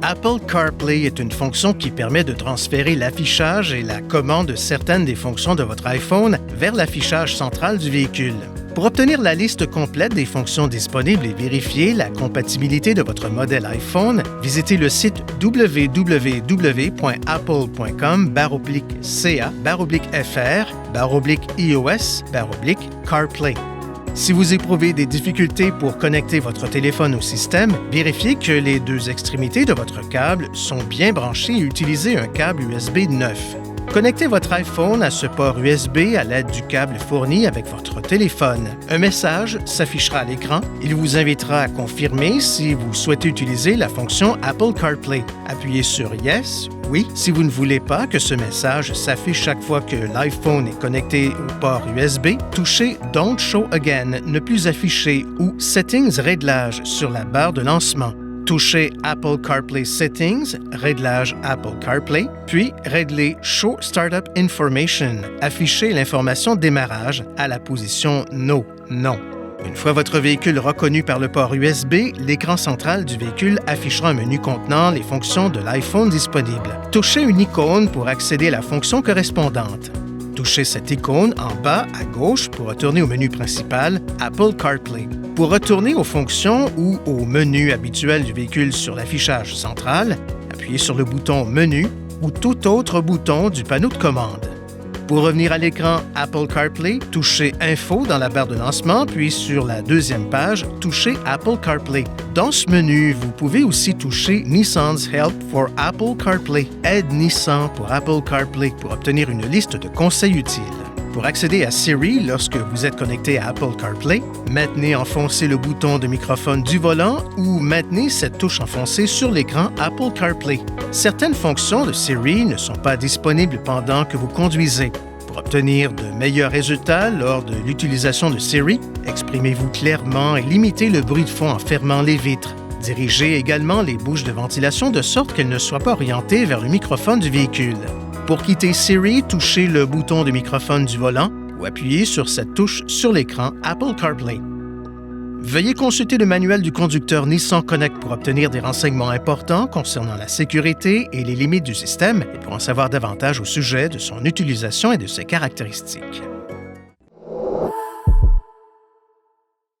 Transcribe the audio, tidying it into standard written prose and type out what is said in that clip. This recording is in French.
Apple CarPlay est une fonction qui permet de transférer l'affichage et la commande de certaines des fonctions de votre iPhone vers l'affichage central du véhicule. Pour obtenir la liste complète des fonctions disponibles et vérifier la compatibilité de votre modèle iPhone, visitez le site www.apple.com/ca/fr/iOS/CarPlay. Si vous éprouvez des difficultés pour connecter votre téléphone au système, vérifiez que les deux extrémités de votre câble sont bien branchées et utilisez un câble USB neuf. Connectez votre iPhone à ce port USB à l'aide du câble fourni avec votre téléphone. Un message s'affichera à l'écran. Il vous invitera à confirmer si vous souhaitez utiliser la fonction Apple CarPlay. Appuyez sur « Yes » oui. Si vous ne voulez pas que ce message s'affiche chaque fois que l'iPhone est connecté au port USB, touchez « Don't Show Again » ne plus afficher ou « Settings Réglage » sur la barre de lancement. Touchez Apple CarPlay Settings, réglage Apple CarPlay, puis réglez Show Startup Information, affichez l'information démarrage à la position No, non. Une fois votre véhicule reconnu par le port USB, l'écran central du véhicule affichera un menu contenant les fonctions de l'iPhone disponibles. Touchez une icône pour accéder à la fonction correspondante. Touchez cette icône en bas à gauche pour retourner au menu principal Apple CarPlay. Pour retourner aux fonctions ou au menu habituel du véhicule sur l'affichage central, appuyez sur le bouton Menu ou tout autre bouton du panneau de commande. Pour revenir à l'écran Apple CarPlay, touchez Info dans la barre de lancement, puis sur la deuxième page, touchez Apple CarPlay. Dans ce menu, vous pouvez aussi toucher Nissan's Help for Apple CarPlay, Aide Nissan pour Apple CarPlay, pour obtenir une liste de conseils utiles. Pour accéder à Siri lorsque vous êtes connecté à Apple CarPlay, maintenez enfoncé le bouton de microphone du volant ou maintenez cette touche enfoncée sur l'écran Apple CarPlay. Certaines fonctions de Siri ne sont pas disponibles pendant que vous conduisez. Pour obtenir de meilleurs résultats lors de l'utilisation de Siri, exprimez-vous clairement et limitez le bruit de fond en fermant les vitres. Dirigez également les bouches de ventilation de sorte qu'elles ne soient pas orientées vers le microphone du véhicule. Pour quitter Siri, touchez le bouton de microphone du volant ou appuyez sur cette touche sur l'écran Apple CarPlay. Veuillez consulter le manuel du conducteur Nissan Connect pour obtenir des renseignements importants concernant la sécurité et les limites du système et pour en savoir davantage au sujet de son utilisation et de ses caractéristiques.